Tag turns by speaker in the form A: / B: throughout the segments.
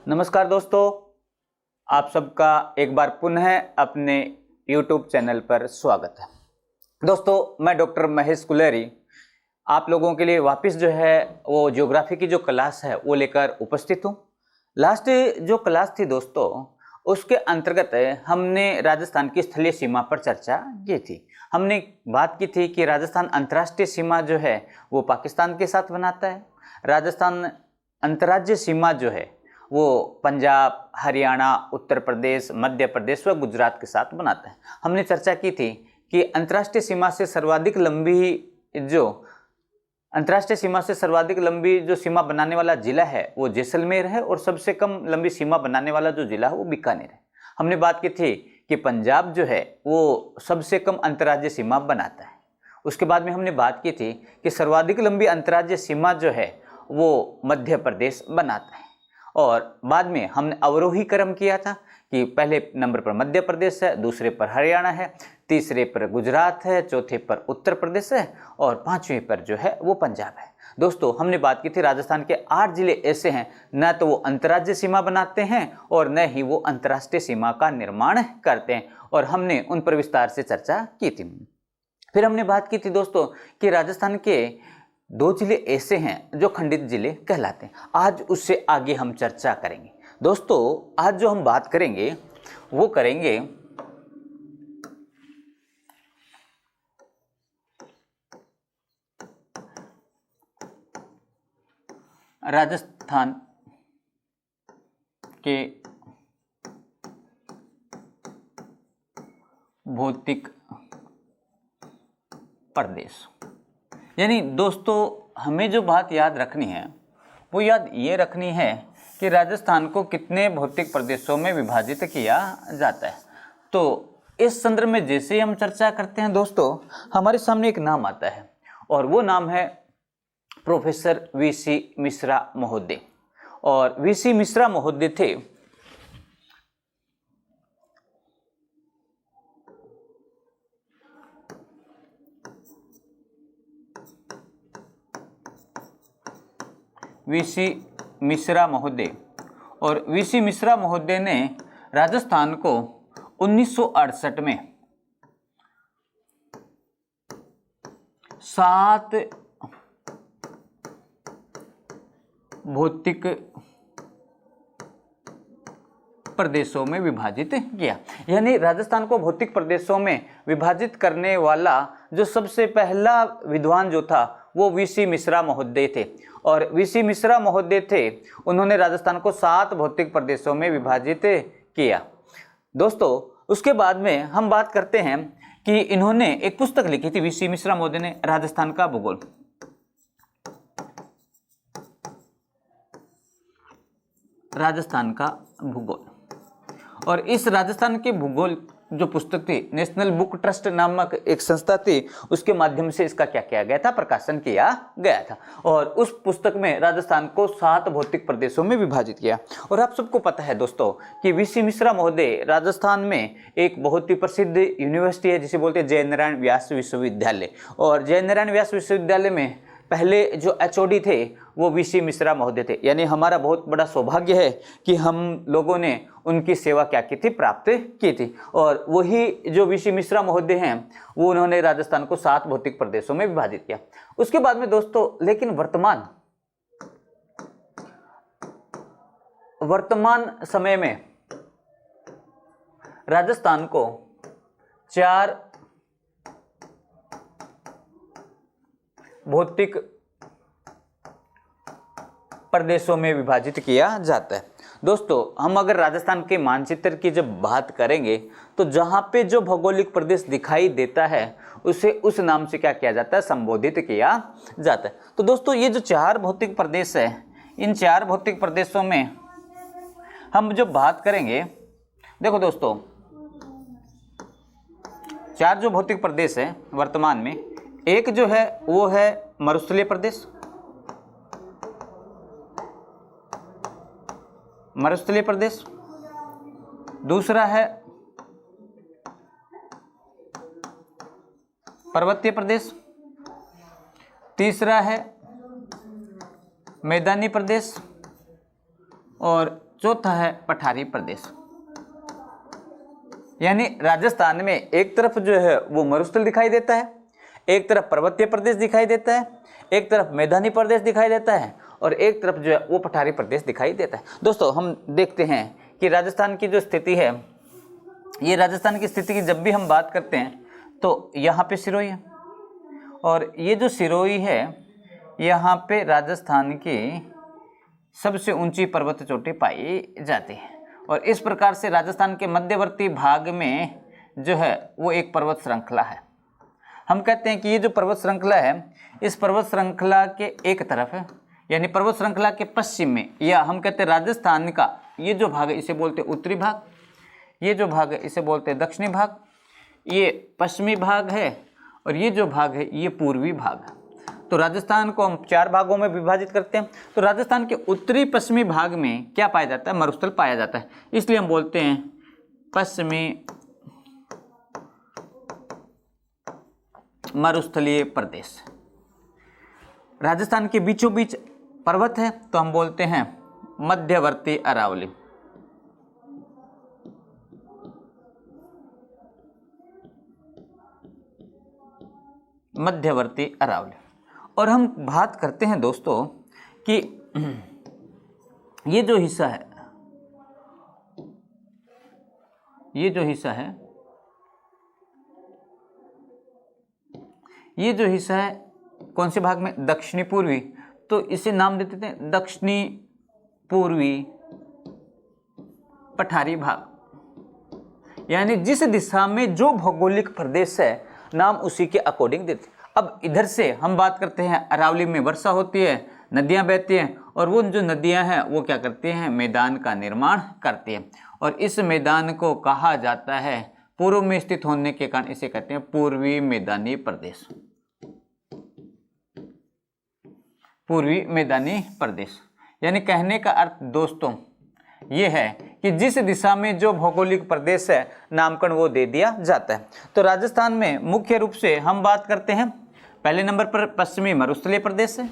A: नमस्कार दोस्तों, आप सबका एक बार पुनः अपने YouTube चैनल पर स्वागत है। दोस्तों, मैं डॉक्टर महेश कुलेरी आप लोगों के लिए वापस जो है वो ज्योग्राफी की जो क्लास है वो लेकर उपस्थित हूँ। लास्ट जो क्लास थी दोस्तों, उसके अंतर्गत हमने राजस्थान की स्थलीय सीमा पर चर्चा की थी। हमने बात की थी कि राजस्थान अंतर्राष्ट्रीय सीमा जो है वो पाकिस्तान के साथ बनाता है। राजस्थान अंतर्राज्यीय सीमा जो है वो पंजाब, हरियाणा, उत्तर प्रदेश, मध्य प्रदेश व गुजरात के साथ बनाता है। हमने चर्चा की थी कि अंतर्राष्ट्रीय सीमा से सर्वाधिक लंबी जो सीमा बनाने वाला जिला है वो जैसलमेर है और सबसे कम लंबी सीमा बनाने वाला जो जिला है वो बीकानेर है। हमने बात की थी कि पंजाब जो है वो सबसे कम अंतर्राज्यीय सीमा बनाता है। उसके बाद में हमने बात की थी कि सर्वाधिक लंबी अंतर्राज्यीय सीमा जो है वो मध्य प्रदेश बनाता है। और बाद में हमने अवरोही क्रम किया था कि पहले नंबर पर मध्य प्रदेश है, दूसरे पर हरियाणा है, तीसरे पर गुजरात है, चौथे पर उत्तर प्रदेश है और पांचवें पर जो है वो पंजाब है। दोस्तों, हमने बात की थी राजस्थान के 8 जिले ऐसे हैं न तो वो अंतर्राज्यीय सीमा बनाते हैं और न ही वो अंतर्राष्ट्रीय सीमा का निर्माण करते हैं, और हमने उन पर विस्तार से चर्चा की थी। फिर हमने बात की थी दोस्तों कि राजस्थान के 2 जिले ऐसे हैं जो खंडित जिले कहलाते हैं। आज उससे आगे हम चर्चा करेंगे। दोस्तों, आज जो हम बात करेंगे वो करेंगे राजस्थान के भौतिक प्रदेश। यानी दोस्तों, हमें जो बात याद रखनी है वो याद ये रखनी है कि राजस्थान को कितने भौतिक प्रदेशों में विभाजित किया जाता है। तो इस संदर्भ में जैसे ही हम चर्चा करते हैं दोस्तों, हमारे सामने एक नाम आता है और वो नाम है प्रोफेसर वीसी मिश्रा महोदय। और वीसी मिश्रा महोदय थे वीसी मिश्रा महोदय। और वीसी मिश्रा महोदय ने राजस्थान को 1968 में 7 भौतिक प्रदेशों में विभाजित किया। यानी राजस्थान को भौतिक प्रदेशों में विभाजित करने वाला जो सबसे पहला विद्वान जो था वो वीसी मिश्रा महोदय थे। और वीसी मिश्रा महोदय थे, उन्होंने राजस्थान को 7 भौतिक प्रदेशों में विभाजित किया। दोस्तों, उसके बाद में हम बात करते हैं कि इन्होंने एक पुस्तक लिखी थी वीसी मिश्रा महोदय ने, राजस्थान का भूगोल। राजस्थान का भूगोल। और इस राजस्थान के भूगोल जो पुस्तक थी, नेशनल बुक ट्रस्ट नामक एक संस्था थी, उसके माध्यम से इसका क्या किया गया था, प्रकाशन किया गया था। और उस पुस्तक में राजस्थान को 7 भौतिक प्रदेशों में विभाजित किया। और आप सबको पता है दोस्तों कि वीसी मिश्रा महोदय राजस्थान में एक बहुत ही प्रसिद्ध यूनिवर्सिटी है जिसे बोलते हैं जयनारायण व्यास विश्वविद्यालय। और जयनारायण व्यास विश्वविद्यालय में पहले जो एचओडी थे वो वीसी मिश्रा महोदय थे। यानी हमारा बहुत बड़ा सौभाग्य है कि हम लोगों ने उनकी सेवा क्या की थी, प्राप्त की थी। और वही जो वीसी मिश्रा महोदय हैं वो उन्होंने राजस्थान को 7 भौतिक प्रदेशों में विभाजित किया। उसके बाद में दोस्तों, लेकिन वर्तमान समय में राजस्थान को 4 भौतिक प्रदेशों में विभाजित किया जाता है। दोस्तों, हम अगर राजस्थान के मानचित्र की जब बात करेंगे तो जहां पे जो भौगोलिक प्रदेश दिखाई देता है उसे उस नाम से क्या किया जाता है, संबोधित किया जाता है। तो दोस्तों, ये जो 4 भौतिक प्रदेश है, इन 4 भौतिक प्रदेशों में हम जो बात करेंगे, देखो दोस्तों, 4 जो भौतिक प्रदेश है वर्तमान में, एक जो है वो है मरुस्थलीय प्रदेश, दूसरा है पर्वतीय प्रदेश, तीसरा है मैदानी प्रदेश और चौथा है पठारी प्रदेश। यानी राजस्थान में एक तरफ जो है वो मरुस्थल दिखाई देता है, एक तरफ पर्वतीय प्रदेश दिखाई देता है, एक तरफ मैदानी प्रदेश दिखाई देता है और एक तरफ जो है वो पठारी प्रदेश दिखाई देता है। दोस्तों हम देखते हैं कि राजस्थान की जो स्थिति है, ये राजस्थान की स्थिति की जब भी हम बात करते हैं तो यहाँ पे सिरोही है और ये जो सिरोही है यहाँ पे राजस्थान की सबसे ऊंची पर्वत चोटी पाई जाती है और इस प्रकार से राजस्थान के मध्यवर्ती भाग में जो है वो एक पर्वत श्रृंखला है। हम कहते हैं कि ये जो पर्वत श्रृंखला है, इस पर्वत श्रृंखला के एक तरफ है यानी पर्वत श्रृंखला के पश्चिम में, या हम कहते हैं राजस्थान का ये जो भाग है इसे बोलते हैं उत्तरी भाग, ये जो भाग है इसे बोलते हैं दक्षिणी भाग, ये पश्चिमी भाग है और ये जो भाग है ये पूर्वी भाग है। तो राजस्थान को हम 4 भागों में विभाजित करते हैं। तो राजस्थान के उत्तरी पश्चिमी भाग में क्या पाया जाता है? मरुस्थल पाया जाता है, इसलिए हम बोलते हैं पश्चिमी मरुस्थलीय प्रदेश। राजस्थान के बीचों बीच पर्वत है तो हम बोलते हैं मध्यवर्ती अरावली। मध्यवर्ती अरावली। और हम बात करते हैं दोस्तों कि ये जो हिस्सा है, ये जो हिस्सा है, ये जो हिस्सा है कौन से भाग में? दक्षिणी पूर्वी। तो इसे नाम दे देते हैं दक्षिणी पूर्वी पठारी भाग। यानी जिस दिशा में जो भौगोलिक प्रदेश है नाम उसी के अकॉर्डिंग देते हैं। अब इधर से हम बात करते हैं, अरावली में वर्षा होती है, नदियां बहती हैं और वो जो नदियां हैं वो क्या करती हैं? मैदान का निर्माण करती हैं और इस मैदान को कहा जाता है, पूर्व में स्थित होने के कारण इसे कहते हैं पूर्वी मैदानी प्रदेश। पूर्वी मैदानी प्रदेश। यानी कहने का अर्थ दोस्तों ये है कि जिस दिशा में जो भौगोलिक प्रदेश है नामकरण वो दे दिया जाता है। तो राजस्थान में मुख्य रूप से हम बात करते हैं, पहले नंबर पर पश्चिमी मरुस्थलीय प्रदेश है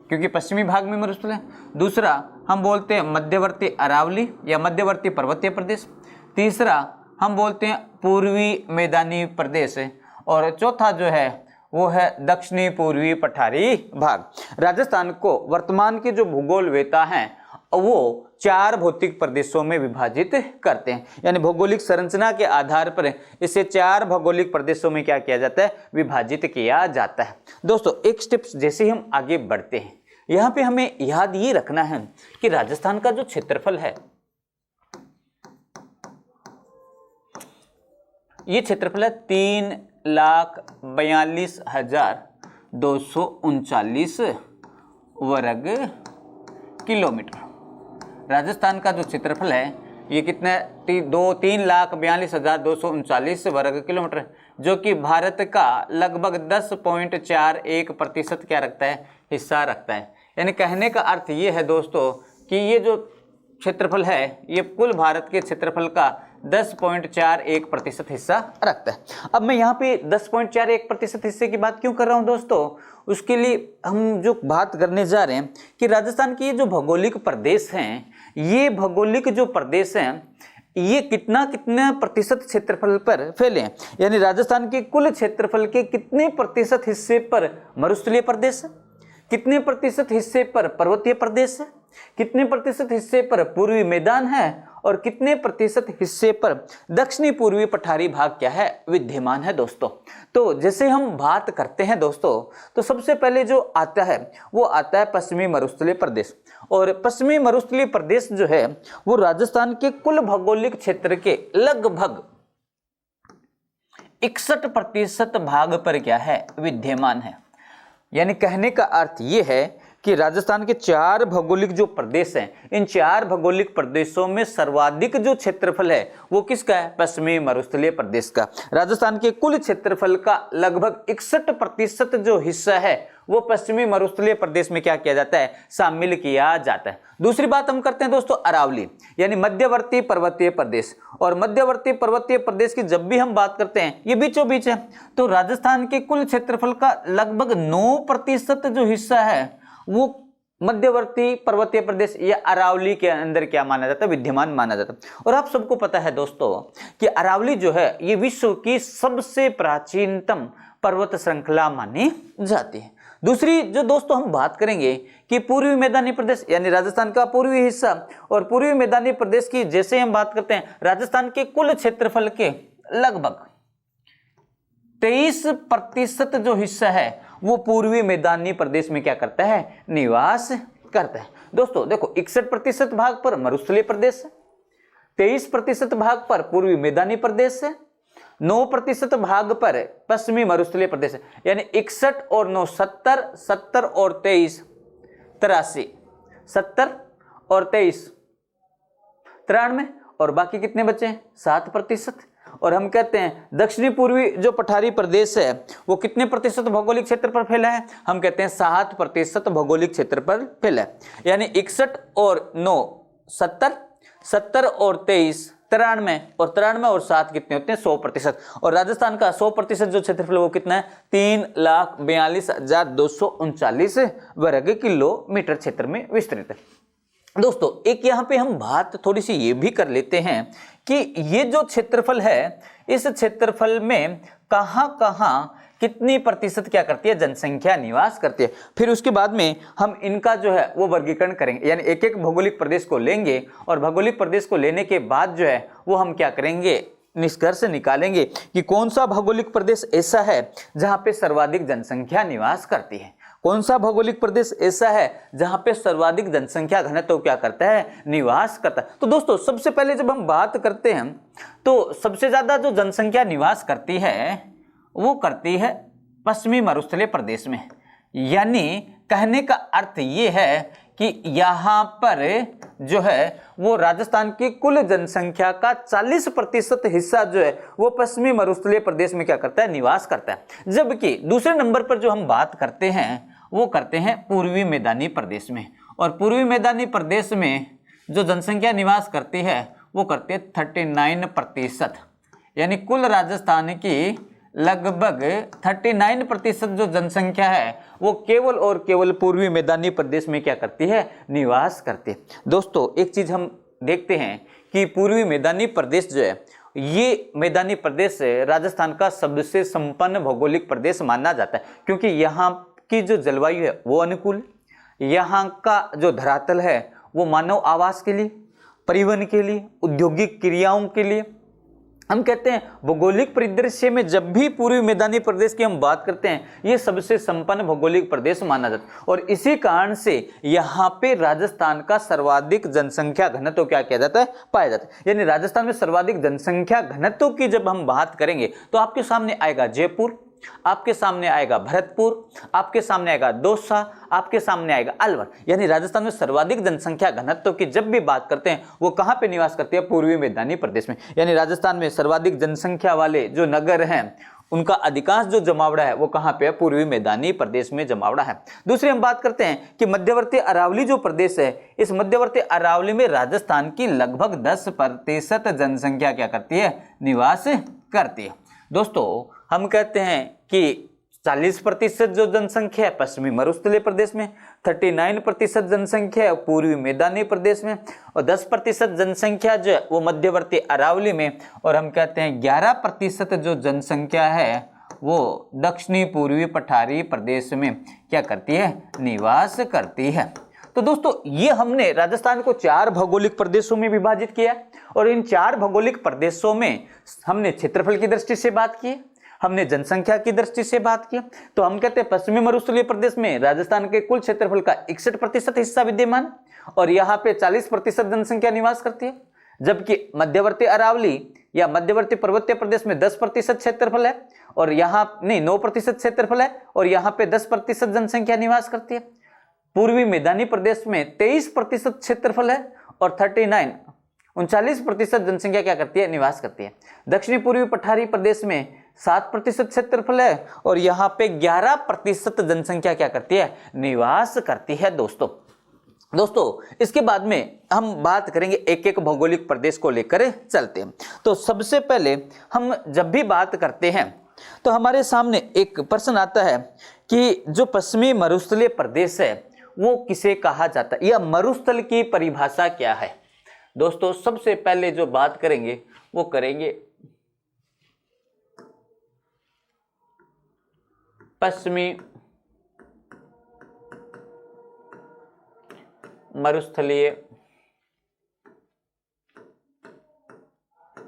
A: क्योंकि पश्चिमी भाग में मरुस्थल है। दूसरा हम बोलते हैं मध्यवर्ती अरावली या मध्यवर्ती पर्वतीय प्रदेश। तीसरा हम बोलते हैं पूर्वी मैदानी प्रदेश है और चौथा जो है वो है दक्षिणी पूर्वी पठारी भाग। राजस्थान को वर्तमान के जो भूगोल वेता हैं वो 4 भौतिक प्रदेशों में विभाजित करते हैं। यानी भौगोलिक संरचना के आधार पर इसे 4 भौगोलिक प्रदेशों में क्या किया जाता है? विभाजित किया जाता है। दोस्तों एक स्टेप्स जैसे ही हम आगे बढ़ते हैं, यहाँ पे हमें याद ये रखना है कि राजस्थान का जो क्षेत्रफल है, ये क्षेत्रफल है 3,42,239 वर्ग किलोमीटर। राजस्थान का जो क्षेत्रफल है ये कितना है? 3,42,239 वर्ग किलोमीटर, जो कि भारत का लगभग 10.41% क्या रखता है? हिस्सा रखता है। यानी कहने का अर्थ ये है दोस्तों कि ये जो क्षेत्रफल है ये कुल भारत के क्षेत्रफल का 10.41% हिस्सा रखता है। अब मैं यहाँ पे 10.41% हिस्से की बात क्यों कर रहा हूँ दोस्तों? उसके लिए हम जो बात करने जा रहे हैं कि राजस्थान के ये जो भौगोलिक प्रदेश हैं, ये भौगोलिक जो प्रदेश हैं ये कितना प्रतिशत क्षेत्रफल पर फैले हैं। यानी राजस्थान के कुल क्षेत्रफल के कितने प्रतिशत हिस्से पर मरुस्थलीय प्रदेश है, कितने प्रतिशत हिस्से पर पर्वतीय प्रदेश है, कितने प्रतिशत हिस्से पर पूर्वी मैदान है और कितने प्रतिशत हिस्से पर दक्षिणी पूर्वी पठारी भाग क्या है? विद्यमान है दोस्तों। तो जैसे हम बात करते हैं दोस्तों, तो सबसे पहले जो आता है वो आता है पश्चिमी मरुस्थलीय प्रदेश। और पश्चिमी मरुस्थलीय प्रदेश जो है वो राजस्थान के कुल भौगोलिक क्षेत्र के लगभग 61% भाग पर क्या है? विद्यमान है। यानी कहने का अर्थ ये है कि राजस्थान के 4 भौगोलिक जो प्रदेश हैं, इन 4 भौगोलिक प्रदेशों में सर्वाधिक जो क्षेत्रफल है वो किसका है? पश्चिमी मरुस्थलीय प्रदेश का। राजस्थान के कुल क्षेत्रफल का लगभग 61% जो हिस्सा है वो पश्चिमी मरुस्थलीय प्रदेश में क्या किया जाता है? शामिल किया जाता है। दूसरी बात हम करते हैं दोस्तों अरावली, यानी मध्यवर्ती पर्वतीय प्रदेश। और मध्यवर्ती पर्वतीय प्रदेश की जब भी हम बात करते हैं ये बीचों बीच है, तो राजस्थान के कुल क्षेत्रफल का लगभग 9% जो हिस्सा है वो मध्यवर्ती पर्वतीय प्रदेश या अरावली के अंदर क्या माना जाता है, विद्यमान माना जाता है। और आप सबको पता है दोस्तों कि अरावली जो है ये विश्व की सबसे प्राचीनतम पर्वत श्रृंखला मानी जाती है। दूसरी जो दोस्तों हम बात करेंगे कि पूर्वी मैदानी प्रदेश यानी राजस्थान का पूर्वी हिस्सा, और पूर्वी मैदानी प्रदेश की जैसे हम बात करते हैं राजस्थान के कुल क्षेत्रफल के लगभग 23% जो हिस्सा है वो पूर्वी मैदानी प्रदेश में क्या करता है, निवास करता है। दोस्तों देखो 61% भाग पर मरुस्थलीय प्रदेश है, 23% भाग पर पूर्वी मैदानी प्रदेश है, 9% भाग पर पश्चिमी मरुस्थलीय प्रदेश है। यानी 61 और 9 70, 70 और 23 83, 70 और 23 93, और बाकी कितने बचे हैं 7%। और हम कहते हैं दक्षिणी पूर्वी जो पठारी प्रदेश है वो कितने प्रतिशत भौगोलिक क्षेत्र पर फैला है, हम कहते हैं 7% भौगोलिक क्षेत्र पर फैला है। यानी 61 और 9 70, 70 और 23 93, और 93 और 7 कितने होते हैं 100%। और राजस्थान का 100% जो क्षेत्रफल वो कितना है 3,42,239 वर्ग किलोमीटर क्षेत्र में विस्तृत है। दोस्तों एक यहाँ पे हम बात थोड़ी सी ये भी कर लेते हैं कि ये जो क्षेत्रफल है इस क्षेत्रफल में कहाँ कहाँ कितनी प्रतिशत क्या करती है जनसंख्या निवास करती है। फिर उसके बाद में हम इनका जो है वो वर्गीकरण करेंगे, यानी एक एक भौगोलिक प्रदेश को लेंगे और भौगोलिक प्रदेश को लेने के बाद जो है वो हम क्या करेंगे, निष्कर्ष निकालेंगे कि कौन सा भौगोलिक प्रदेश ऐसा है जहाँ पे सर्वाधिक जनसंख्या निवास करती है, कौन सा भौगोलिक प्रदेश ऐसा है जहां पे सर्वाधिक जनसंख्या घनत्व क्या करता है, निवास करता है। तो दोस्तों सबसे पहले जब हम बात करते हैं तो सबसे ज्यादा जो जनसंख्या निवास करती है वो करती है पश्चिमी मरुस्थलीय प्रदेश में। यानी कहने का अर्थ ये है कि यहाँ पर जो है वो राजस्थान की कुल जनसंख्या का 40% हिस्सा जो है वो पश्चिमी मरुस्थलीय प्रदेश में क्या करता है, निवास करता है। जबकि दूसरे नंबर पर जो हम बात करते हैं वो करते हैं पूर्वी मैदानी प्रदेश में, और पूर्वी मैदानी प्रदेश में जो जनसंख्या निवास करती है वो करती है 39%। यानी कुल राजस्थान की लगभग 39% जो जनसंख्या है वो केवल और केवल पूर्वी मैदानी प्रदेश में क्या करती है, निवास करती है। दोस्तों एक चीज हम देखते हैं कि पूर्वी मैदानी प्रदेश जो है ये मैदानी प्रदेश राजस्थान का सबसे संपन्न भौगोलिक प्रदेश माना जाता है, क्योंकि यहाँ की जो जलवायु है वो अनुकूल, यहाँ का जो धरातल है वो मानव आवास के लिए, परिवहन के लिए, औद्योगिक क्रियाओं के लिए। हम कहते हैं भौगोलिक परिदृश्य में जब भी पूर्वी मैदानी प्रदेश की हम बात करते हैं ये सबसे संपन्न भौगोलिक प्रदेश माना जाता है, और इसी कारण से यहाँ पे राजस्थान का सर्वाधिक जनसंख्या घनत्व क्या किया जाता है, पाया जाता है। यानी राजस्थान में सर्वाधिक जनसंख्या घनत्व की जब हम बात करेंगे तो आपके सामने आएगा जयपुर, आपके सामने आएगा भरतपुर, आपके सामने आएगा दौसा, आपके सामने आएगा अलवर। यानी राजस्थान में सर्वाधिक जनसंख्या घनत्व की जब भी बात करते हैं वो कहां पे निवास करती है, पूर्वी मैदानी प्रदेश में। यानी राजस्थान में सर्वाधिक जनसंख्या वाले जो नगर हैं उनका अधिकांश जो जमावड़ा है वो कहां पे है, पूर्वी मैदानी प्रदेश में जमावड़ा है। दूसरी हम बात करते हैं कि मध्यवर्ती अरावली जो प्रदेश है, इस मध्यवर्ती अरावली में राजस्थान की लगभग 10% जनसंख्या क्या करती है, निवास करती है। दोस्तों हम कहते हैं कि 40% जो जनसंख्या है पश्चिमी मरुस्थलीय प्रदेश में, 39% जनसंख्या है पूर्वी मैदानी प्रदेश में, और 10% जनसंख्या जो है वो मध्यवर्ती अरावली में, और हम कहते हैं 11% जो जनसंख्या है वो दक्षिणी पूर्वी पठारी प्रदेश में क्या करती है, निवास करती है। तो दोस्तों ये हमने राजस्थान को 4 भौगोलिक प्रदेशों में विभाजित किया, और इन 4 भौगोलिक प्रदेशों में हमने क्षेत्रफल की दृष्टि से बात की, हमने जनसंख्या की दृष्टि से बात की। तो हम कहते हैं पश्चिमी मरुस्थलीय प्रदेश में राजस्थान के कुल क्षेत्रफल का 61% हिस्सा विद्यमान, और यहाँ पे 40% जनसंख्या निवास करती है। जबकि मध्यवर्ती अरावली या मध्यवर्ती पर्वतीय प्रदेश में 10% क्षेत्रफल है, और यहाँ नहीं 9% क्षेत्रफल है, और यहाँ पे 10% जनसंख्या निवास करती है। पूर्वी मैदानी प्रदेश में 23% क्षेत्रफल है, और 39% जनसंख्या क्या करती है, निवास करती है। दक्षिणी पूर्वी पठारी प्रदेश में 7% क्षेत्रफल है, और यहाँ पे 11% जनसंख्या क्या करती है, निवास करती है। दोस्तों इसके बाद में हम बात करेंगे एक एक भौगोलिक प्रदेश को लेकर चलते हैं। तो सबसे पहले हम जब भी बात करते हैं तो हमारे सामने एक प्रश्न आता है कि जो पश्चिमी मरुस्थलीय प्रदेश है वो किसे कहा जाता है, या मरुस्थल की परिभाषा क्या है। दोस्तों सबसे पहले जो बात करेंगे वो करेंगे पश्चिमी मरुस्थलीय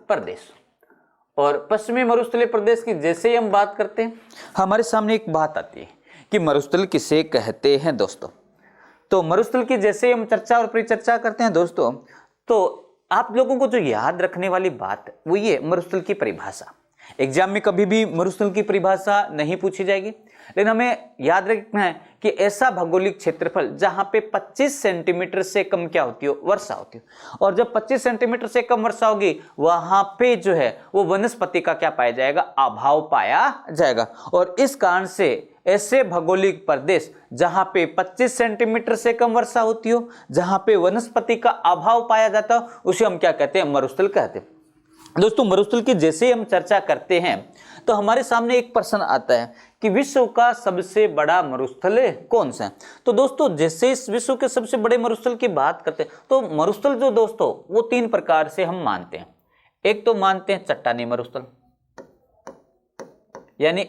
A: प्रदेश। और पश्चिमी मरुस्थलीय प्रदेश की जैसे ही हम बात करते हैं, हमारे सामने एक बात आती है कि मरुस्थल किसे कहते हैं दोस्तों। तो मरुस्थल की जैसे ही हम चर्चा और परिचर्चा करते हैं दोस्तों, तो आप लोगों को जो याद रखने वाली बात है वो ये मरुस्थल की परिभाषा। एग्जाम में कभी भी मरुस्थल की परिभाषा नहीं पूछी जाएगी, लेकिन हमें याद रखना है कि ऐसा भौगोलिक क्षेत्रफल जहां पे 25 सेंटीमीटर से कम क्या होती हो, वर्षा होती हो। और जब 25 सेंटीमीटर से कम वर्षा होगी वहां पे जो है वो वनस्पति का क्या पाया जाएगा, अभाव पाया जाएगा। और इस कारण से ऐसे भौगोलिक प्रदेश जहां पे 25 सेंटीमीटर से कम वर्षा होती हो, जहां पे वनस्पति का अभाव पाया जाता हो, उसे हम क्या कहते हैं, मरुस्थल कहते हैं। दोस्तों मरुस्थल की जैसे ही हम चर्चा करते हैं तो हमारे सामने एक प्रश्न आता है कि विश्व का सबसे बड़ा मरुस्थल कौन सा है। तो दोस्तों जैसे इस विश्व के सबसे बड़े मरुस्थल की बात करते हैं तो मरुस्थल जो दोस्तों वो 3 प्रकार से हम मानते हैं। एक तो मानते हैं चट्टानी मरुस्थल, यानी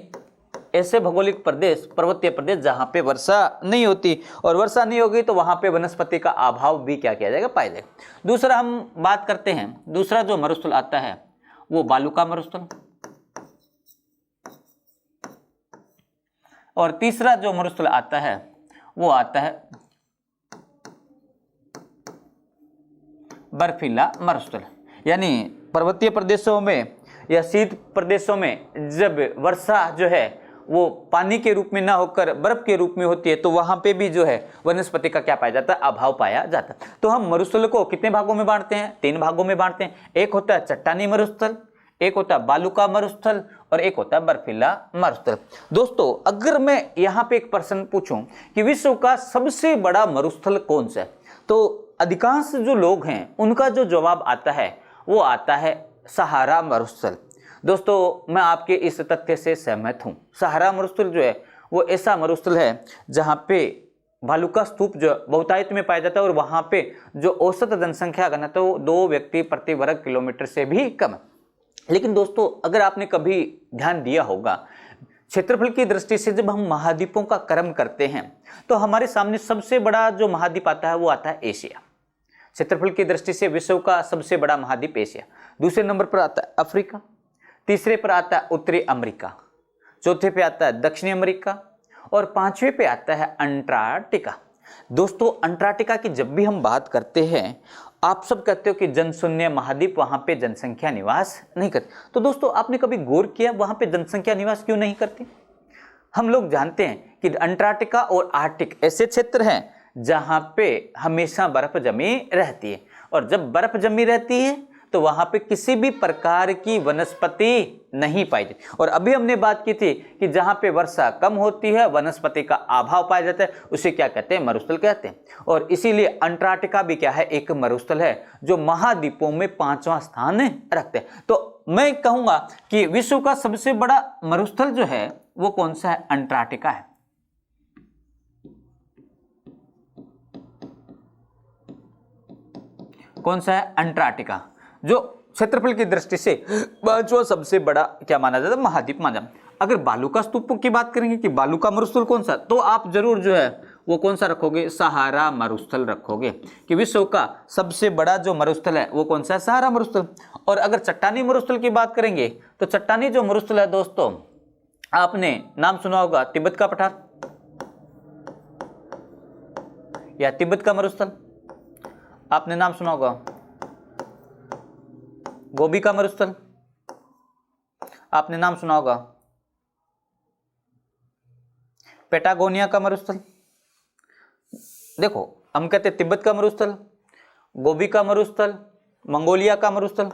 A: ऐसे भौगोलिक प्रदेश, पर्वतीय प्रदेश जहां पे वर्षा नहीं होती, और वर्षा नहीं होगी तो वहां पे वनस्पति का अभाव भी क्या किया जाएगा, पाया जाएगा। दूसरा हम बात करते हैं, दूसरा जो मरुस्थल आता है वो बालुका मरुस्थल। और तीसरा जो मरुस्थल आता है वो आता है बर्फीला मरुस्थल। यानी पर्वतीय प्रदेशों में या शीत प्रदेशों में जब वर्षा जो है वो पानी के रूप में ना होकर बर्फ के रूप में होती है तो वहां पे भी जो है वनस्पति का क्या पाया जाता है, अभाव पाया जाता है। तो हम मरुस्थल को कितने भागों में बांटते हैं, 3 भागों में बांटते हैं। एक होता है चट्टानी मरुस्थल, एक होता है बालुका मरुस्थल, और एक होता है बर्फीला मरुस्थल। दोस्तों अगर मैं यहाँ पे एक प्रश्न पूछूं कि विश्व का सबसे बड़ा मरुस्थल कौन सा है, तो अधिकांश जो लोग हैं उनका जो जवाब आता है वो आता है सहारा मरुस्थल। दोस्तों मैं आपके इस तथ्य से सहमत हूँ। सहारा मरुस्थल जो है वो ऐसा मरुस्थल है जहाँ पे भालुका स्तूप जो बहुतायत में पाया जाता है, और वहाँ पे जो औसत जनसंख्या घनत्व वो 2 व्यक्ति प्रति वर्ग किलोमीटर से भी कम है। लेकिन दोस्तों अगर आपने कभी ध्यान दिया होगा, क्षेत्रफल की दृष्टि से जब हम महाद्वीपों का क्रम करते हैं तो हमारे सामने सबसे बड़ा जो महाद्वीप आता है वो आता है एशिया। क्षेत्रफल की दृष्टि से विश्व का सबसे बड़ा महाद्वीप एशिया। दूसरे नंबर पर आता है अफ्रीका, तीसरे पर आता है उत्तरी अमेरिका, चौथे पे आता है दक्षिणी अमेरिका, और 5वें पे आता है अंटार्कटिका। दोस्तों अंटार्कटिका की जब भी हम बात करते हैं, आप सब कहते हो कि जनशून्य महाद्वीप, वहां पे जनसंख्या निवास नहीं करती। तो दोस्तों आपने कभी गौर किया वहां पे जनसंख्या निवास क्यों नहीं करती? हम लोग जानते हैं कि अंटार्कटिका और आर्कटिक ऐसे क्षेत्र हैं जहां पे हमेशा बर्फ जमी रहती है, और जब बर्फ जमी रहती है तो वहां पे किसी भी प्रकार की वनस्पति नहीं पाई जाती। और अभी हमने बात की थी कि जहां पे वर्षा कम होती है, वनस्पति का अभाव पाया जाता है, उसे क्या कहते हैं, मरुस्थल कहते हैं। और इसीलिए अंटार्कटिका भी क्या है, एक मरुस्थल है जो महाद्वीपों में 5वां स्थान रखते हैं। तो मैं कहूंगा कि विश्व का सबसे बड़ा मरुस्थल जो है वो कौन सा है, अंटार्कटिका है। कौन सा है, अंटार्कटिका, जो क्षेत्रफल की दृष्टि से 5वां सबसे बड़ा क्या माना जाता है, महाद्वीप माना जाता है। अगर बालुका स्तूप की बात करेंगे कि बालुका मरुस्थल कौन सा, तो आप जरूर जो है वो कौन सा रखोगे, सहारा मरुस्थल रखोगे, कि विश्व का सबसे बड़ा जो मरुस्थल है वो कौन सा है, सहारा मरुस्थल। और अगर चट्टानी मरुस्थल की बात करेंगे तो चट्टानी जो मरुस्थल है दोस्तों, आपने नाम सुना होगा तिब्बत का पठार या तिब्बत का मरुस्थल, आपने नाम सुना होगा गोबी का मरुस्थल, आपने नाम सुना होगा पेटागोनिया का मरुस्थल। देखो हम कहते हैं तिब्बत का मरुस्थल, गोबी का मरुस्थल, मंगोलिया का मरुस्थल।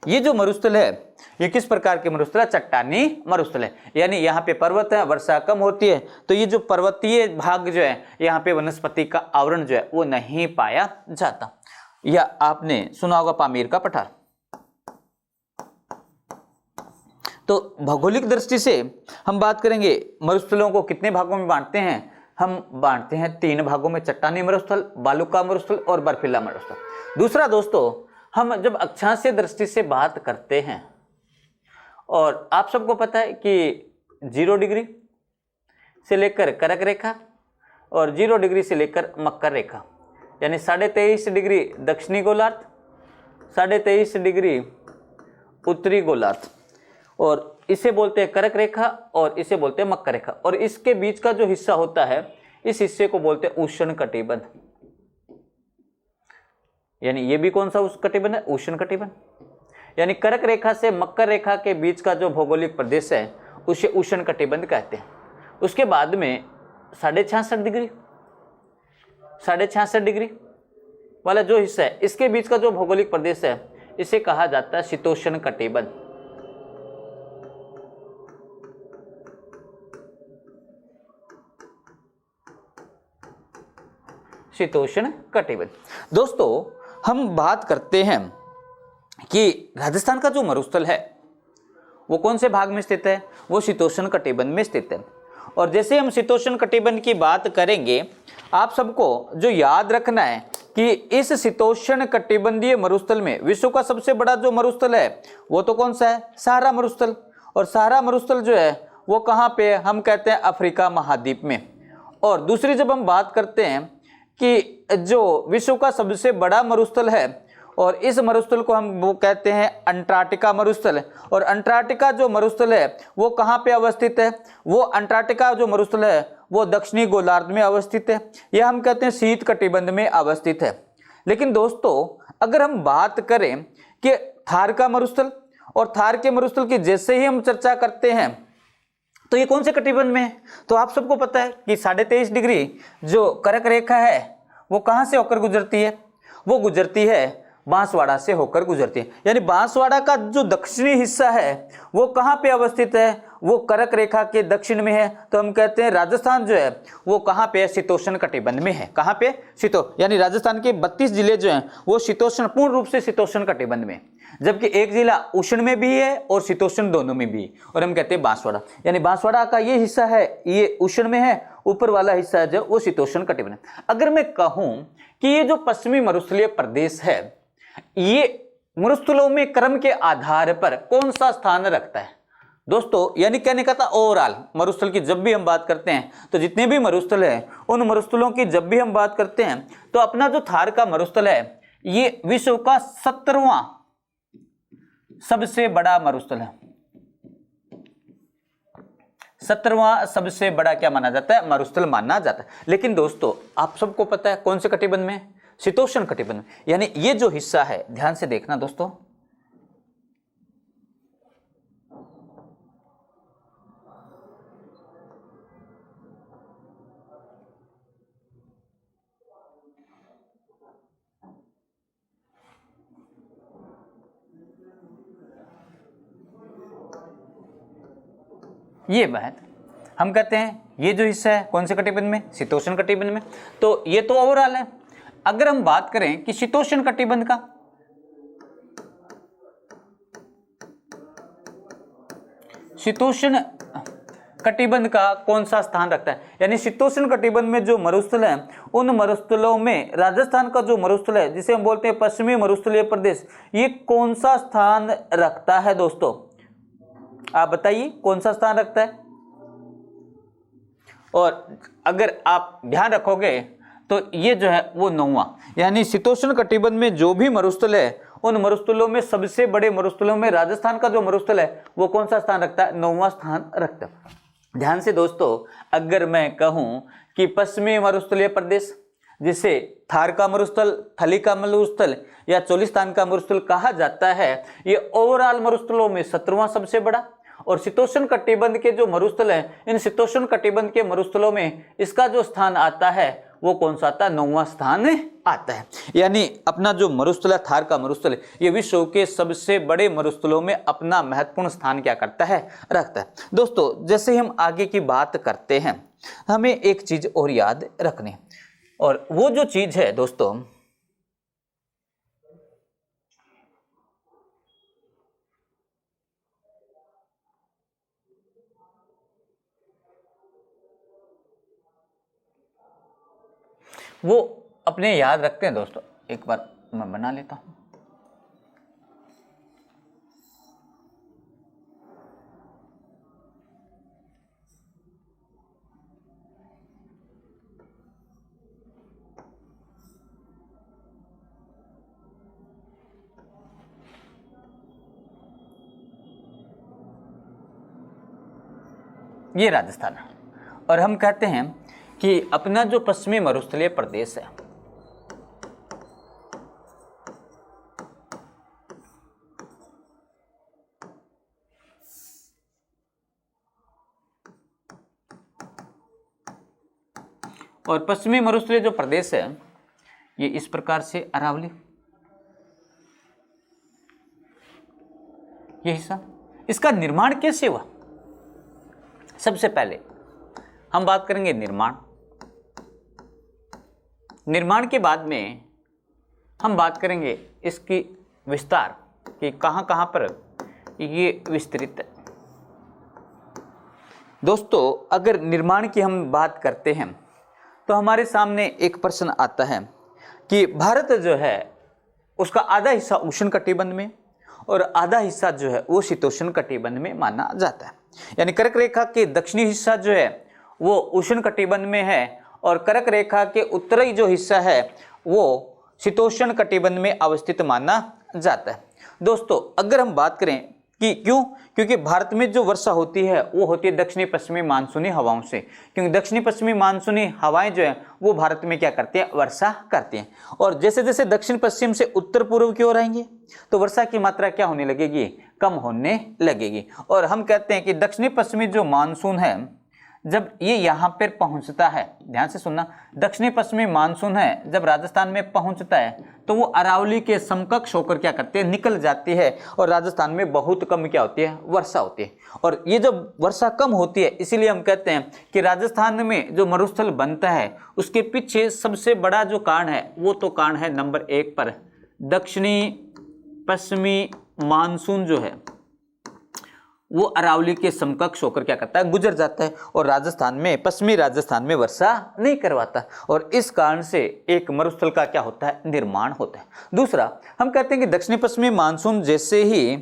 A: ये जो मरुस्थल है ये किस प्रकार के मरुस्थल है, चट्टानी मरुस्थल है। यानी यहाँ पे पर्वत है, वर्षा कम होती है, तो ये जो पर्वतीय भाग जो है यहाँ पे वनस्पति का आवरण जो है वो नहीं पाया जाता। या आपने सुना होगा पामीर का पठार। तो भौगोलिक दृष्टि से हम बात करेंगे मरुस्थलों को कितने भागों में बांटते हैं। हम बांटते हैं 3 भागों में, चट्टानी मरुस्थल, बालुका मरुस्थल और बर्फीला मरुस्थल। दूसरा दोस्तों, हम जब अक्षांशीय दृष्टि से बात करते हैं, और आप सबको पता है कि 0 डिग्री से लेकर कर्क रेखा और 0 डिग्री से लेकर मकर रेखा, यानी 23.5 डिग्री दक्षिणी गोलार्ध, 23.5 डिग्री उत्तरी गोलार्ध, और इसे बोलते हैं कर्क रेखा और इसे बोलते हैं मकर रेखा, और इसके बीच का जो हिस्सा होता है इस हिस्से को बोलते हैं उष्ण कटिबंध। यानी ये भी कौन सा कटिबंध है, उष्ण कटिबंध। यानी कर्क रेखा से मकर रेखा के बीच का जो भौगोलिक प्रदेश है उसे उष्ण कटिबंध कहते हैं। उसके बाद में 66.5 डिग्री 66.5 डिग्री वाला जो हिस्सा है, इसके बीच का जो भौगोलिक प्रदेश है इसे कहा जाता है शीतोष्ण कटिबंध। शीतोष्ण कटिबंध। दोस्तों, हम बात करते हैं कि राजस्थान का जो मरुस्थल है वो कौन से भाग में स्थित है, वो शीतोष्ण कटिबंध में स्थित है। और जैसे हम शीतोष्ण कटिबंध की बात करेंगे, आप सबको जो याद रखना है कि इस शीतोष्ण कटिबंधीय मरुस्थल में विश्व का सबसे बड़ा जो मरुस्थल है वो तो कौन सा है, सहारा मरुस्थल। और सहारा मरुस्थल जो है वो कहाँ पे है, हम कहते हैं अफ्रीका महाद्वीप में। और दूसरी जब हम बात करते हैं कि जो विश्व का सबसे बड़ा मरुस्थल है, और इस मरुस्थल को हम वो कहते हैं अंटार्कटिका मरुस्थल। और अंटार्कटिका जो मरुस्थल है वो कहाँ पे अवस्थित है, वो अंटार्कटिका जो मरुस्थल है वो दक्षिणी गोलार्ध में अवस्थित है, यह हम कहते हैं शीत कटिबंध में अवस्थित है। लेकिन दोस्तों, अगर हम बात करें कि थार का मरुस्थल, और थार के मरुस्थल की जैसे ही हम चर्चा करते हैं तो ये कौन से कटिबंध में है, तो आप सबको पता है कि 23.5 डिग्री जो कर्क रेखा है वो कहाँ से होकर गुजरती है, वो गुजरती है बांसवाड़ा से होकर गुजरती है। यानी बांसवाड़ा का जो दक्षिणी हिस्सा है वो कहाँ पे अवस्थित है, वो कर्क रेखा के दक्षिण में है। तो हम कहते हैं राजस्थान जो है वो कहाँ पे है, शीतोष्ण कटिबंध में है। कहाँ पे, यानी राजस्थान के 32 जिले जो हैं वो शीतोष्ण, पूर्ण रूप से शीतोष्ण कटिबंध में, जबकि एक जिला उष्ण में भी है और शीतोष्ण दोनों में भी, और हम कहते हैं बांसवाड़ा। यानी बांसवाड़ा का ये हिस्सा है ये उष्ण में है, ऊपर वाला हिस्सा है जो वो शीतोष्ण कटिबंध। अगर मैं कहूं कि ये जो पश्चिमी मरुस्थलीय प्रदेश है ये मरुस्थलों में क्रम के आधार पर कौन सा स्थान रखता है दोस्तों, यानी कहने का था ओवरऑल मरुस्थल की जब भी हम बात करते हैं तो जितने भी मरुस्थल है उन मरुस्थलों की जब भी हम बात करते हैं तो अपना जो थार का मरुस्थल है ये विश्व का 17वां सबसे बड़ा मरुस्थल है। 17वां सबसे बड़ा क्या माना जाता है, मरुस्थल माना जाता है। लेकिन दोस्तों, आप सबको पता है कौन से कटिबंध में, शीतोष्ण कटिबंध। यानी ये जो हिस्सा है, ध्यान से देखना दोस्तों, ये बात हम कहते हैं ये जो हिस्सा है कौन से कटिबंध में, शीतोष्ण कटिबंध में। तो ये तो ओवरऑल है। अगर हम बात करें कि शीतोष्ण कटिबंध का, शीतोष्ण कटिबंध का कौन सा स्थान रखता है, यानी शीतोष्ण कटिबंध में जो मरुस्थल है उन मरुस्थलों में राजस्थान का जो मरुस्थल है जिसे हम बोलते हैं पश्चिमी मरुस्थलीय प्रदेश, ये कौन सा स्थान रखता है दोस्तों, आप बताइए कौन सा स्थान रखता है। और अगर आप ध्यान रखोगे तो ये जो है वो 9वां, यानी शीतोष्ण कटिबंध में जो भी मरुस्थल है उन मरुस्थलों में सबसे बड़े मरुस्थलों में राजस्थान का जो मरुस्थल है वो कौन सा स्थान रखता है, 9वां स्थान रखता है। ध्यान से दोस्तों, अगर मैं कहूं कि पश्चिमी मरुस्थलीय प्रदेश जिसे थार का मरुस्थल, थली का मरुस्थल या चोलिस्तान का मरुस्थल कहा जाता है, ये ओवरऑल मरुस्थलों में 17वां सबसे बड़ा। और शीतोष्ण कटिबंध के जो मरुस्थल हैं, इन शीतोष्ण कटिबंध के मरुस्थलों में इसका जो स्थान आता है वो कौन सा आता है, 9वां स्थान आता है। यानी अपना जो मरुस्थल है थार का मरुस्थल, ये विश्व के सबसे बड़े मरुस्थलों में अपना महत्वपूर्ण स्थान क्या करता है, रखता है। दोस्तों, जैसे ही हम आगे की बात करते हैं हमें एक चीज और याद रखनी है, और वो जो चीज है दोस्तों, वो अपने याद रखते हैं दोस्तों। एक बार मैं बना लेता हूं। ये राजस्थान है और हम कहते हैं कि अपना जो पश्चिमी मरुस्थलीय प्रदेश है और पश्चिमी मरुस्थलीय जो प्रदेश है ये इस प्रकार से अरावली, ये हिस्सा, इसका निर्माण कैसे हुआ? सबसे पहले हम बात करेंगे निर्माण के बाद में हम बात करेंगे इसकी विस्तार कि कहां कहां पर ये विस्तृत है। दोस्तों अगर निर्माण की हम बात करते हैं तो हमारे सामने एक प्रश्न आता है कि भारत जो है उसका आधा हिस्सा उष्ण कटिबंध में और आधा हिस्सा जो है वो शीतोष्ण कटिबंध में माना जाता है। यानी कर्क रेखा के दक्षिणी हिस्सा जो है वो उष्ण कटिबंध में है और कर्क रेखा के उत्तरी जो हिस्सा है वो शीतोष्ण कटिबंध में अवस्थित माना जाता है। दोस्तों अगर हम बात करें कि क्योंकि भारत में जो वर्षा होती है वो होती है दक्षिणी पश्चिमी मानसूनी हवाओं से, क्योंकि दक्षिणी पश्चिमी मानसूनी हवाएं जो है वो भारत में क्या करती हैं? वर्षा करती हैं। और जैसे जैसे दक्षिण पश्चिम से उत्तर पूर्व की ओर आएंगे तो वर्षा की मात्रा क्या होने लगेगी? कम होने लगेगी। और हम कहते हैं कि दक्षिणी पश्चिमी जो मानसून है जब ये यहाँ पर पहुँचता है, ध्यान से सुनना, दक्षिणी पश्चिमी मानसून है जब राजस्थान में पहुँचता है तो वो अरावली के समकक्ष होकर क्या करते हैं? निकल जाती है और राजस्थान में बहुत कम क्या होती है? वर्षा होती है। और ये जब वर्षा कम होती है इसीलिए हम कहते हैं कि राजस्थान में जो मरुस्थल बनता है उसके पीछे सबसे बड़ा जो कारण है वो तो कारण है नंबर 1 पर दक्षिणी पश्चिमी मानसून जो है वो अरावली के समकक्ष होकर क्या करता है? गुजर जाता है और राजस्थान में, पश्चिमी राजस्थान में वर्षा नहीं करवाता और इस कारण से एक मरुस्थल का क्या होता है? निर्माण होता है। दूसरा हम कहते हैं कि दक्षिणी पश्चिमी मानसून जैसे ही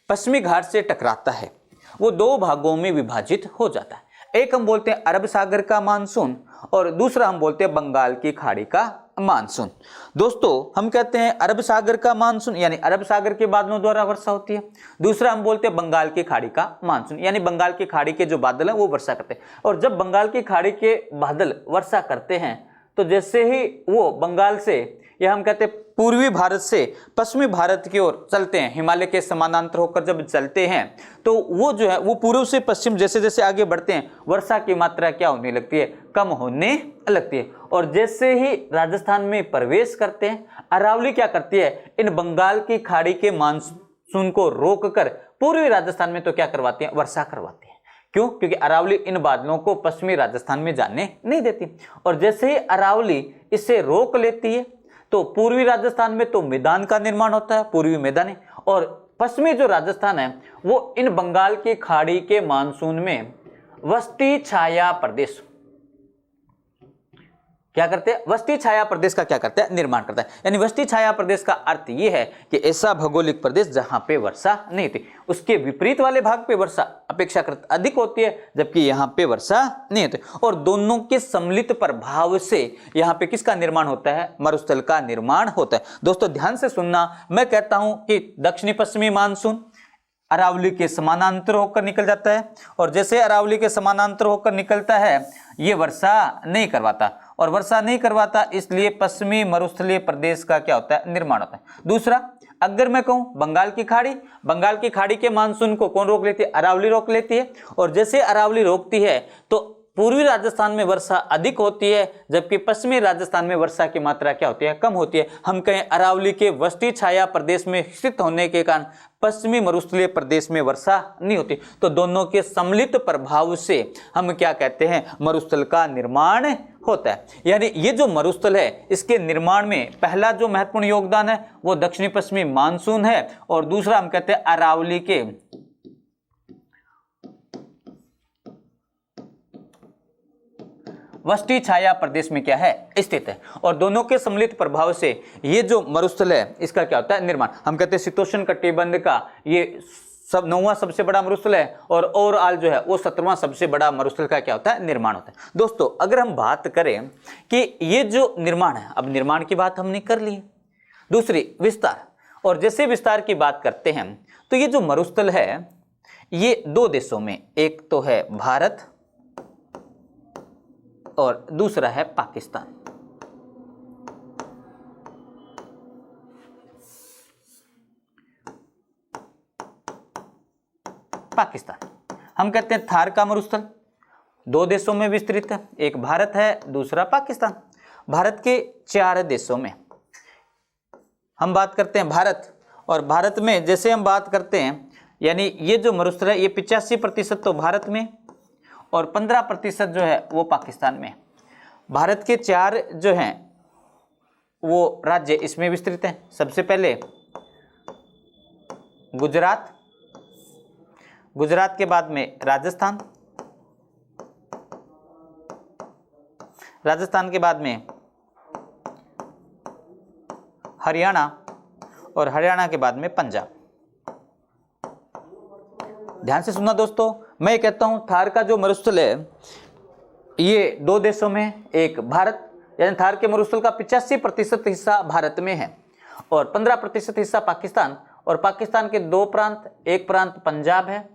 A: पश्चिमी घाट से टकराता है वो 2 भागों में विभाजित हो जाता है। एक हम बोलते हैं अरब सागर का मानसून और दूसरा हम बोलते हैं बंगाल की खाड़ी का मानसून। दोस्तों हम कहते हैं अरब सागर का मानसून यानी अरब सागर के बादलों द्वारा वर्षा होती है। दूसरा हम बोलते हैं बंगाल की खाड़ी का मानसून यानी बंगाल की खाड़ी के जो बादल हैं वो वर्षा करते हैं। और जब बंगाल की खाड़ी के बादल वर्षा करते हैं तो जैसे ही वो बंगाल से या हम कहते हैं पूर्वी भारत से पश्चिमी भारत की ओर चलते हैं, हिमालय के समानांतर होकर जब चलते हैं तो वो जो है वो पूर्व से पश्चिम जैसे जैसे आगे बढ़ते हैं वर्षा की मात्रा क्या होने लगती है? कम होने लगती है। और जैसे ही राजस्थान में प्रवेश करते हैं अरावली क्या करती है? इन बंगाल की खाड़ी के मानसून को रोककर पूर्वी राजस्थान में तो क्या करवाती है? वर्षा करवाती है। क्यों? क्योंकि अरावली इन बादलों को पश्चिमी राजस्थान में जाने नहीं देती और जैसे ही अरावली इसे रोक लेती है तो पूर्वी राजस्थान में तो मैदान का निर्माण होता है, पूर्वी मैदान, और पश्चिमी जो राजस्थान है वो इन बंगाल की खाड़ी के मानसून में वस्ती छाया प्रदेश क्या करते हैं? वस्ती छाया प्रदेश का क्या करते हैं? निर्माण करता है। यानी वस्ती छाया प्रदेश का अर्थ ये है कि ऐसा भौगोलिक प्रदेश जहां पे वर्षा नहीं थी, उसके विपरीत वाले भाग पे वर्षा अपेक्षाकृत अधिक होती है जबकि यहाँ पे वर्षा नहीं होती और दोनों के सम्मिलित प्रभाव से यहाँ पे किसका निर्माण होता है? मरुस्थल का निर्माण होता है। दोस्तों ध्यान से सुनना, मैं कहता हूं कि दक्षिणी पश्चिमी मानसून अरावली के समानांतर होकर निकल जाता है और जैसे अरावली के समानांतर होकर निकलता है ये वर्षा नहीं करवाता और वर्षा नहीं करवाता इसलिए पश्चिमी मरुस्थलीय प्रदेश का क्या होता है? निर्माण होता है। दूसरा अगर मैं कहूं बंगाल की खाड़ी के मानसून को कौन रोक लेती है? अरावली रोक लेती है और जैसे अरावली रोकती है तो पूर्वी राजस्थान में वर्षा अधिक होती है जबकि पश्चिमी राजस्थान में वर्षा की मात्रा क्या होती है? कम होती है। हम कहें अरावली के वस्ती छाया प्रदेश में स्थित होने के कारण पश्चिमी मरुस्थलीय प्रदेश में वर्षा नहीं होती, तो दोनों के सम्मिलित प्रभाव से हम क्या कहते हैं? मरुस्थल का निर्माण होता है। यानी ये जो मरुस्थल है इसके निर्माण में पहला जो महत्वपूर्ण योगदान है वो दक्षिणी पश्चिमी मानसून है और दूसरा हम कहते हैं अरावली के वष्टी छाया प्रदेश में क्या है, स्थित है। और दोनों के सम्मिलित प्रभाव से ये जो मरुस्थल है इसका क्या होता है, निर्माण। हम कहते हैं शीतोष्ण कटिबंध का ये 9वां सबसे बड़ा मरुस्थल है और ओवरऑल जो है वो 17वां सबसे बड़ा मरुस्थल का क्या होता है, निर्माण होता है। दोस्तों अगर हम बात करें कि ये जो निर्माण है, अब निर्माण की बात हमने कर ली, दूसरी विस्तार। और जैसे विस्तार की बात करते हैं तो ये जो मरुस्थल है ये 2 देशों में, एक तो है भारत और दूसरा है पाकिस्तान। पाकिस्तान हम कहते हैं थार का मरुस्थल 2 देशों में विस्तृत है, एक भारत है दूसरा पाकिस्तान। भारत के 4 देशों में हम बात करते हैं भारत, और भारत में जैसे हम बात करते हैं यानी ये जो मरुस्थल है ये 85% तो भारत में और 15% जो है वो पाकिस्तान में। भारत के 4 जो हैं वो राज्य इसमें विस्तृत हैं। सबसे पहले गुजरात, गुजरात के बाद में राजस्थान, राजस्थान के बाद में हरियाणा और हरियाणा के बाद में पंजाब। ध्यान से सुनना दोस्तों, मैं कहता हूं थार का जो मरुस्थल है ये 2 देशों में, एक भारत यानी थार के मरुस्थल का 85% हिस्सा भारत में है और 15% हिस्सा पाकिस्तान, और पाकिस्तान के 2 प्रांत, एक प्रांत पंजाब है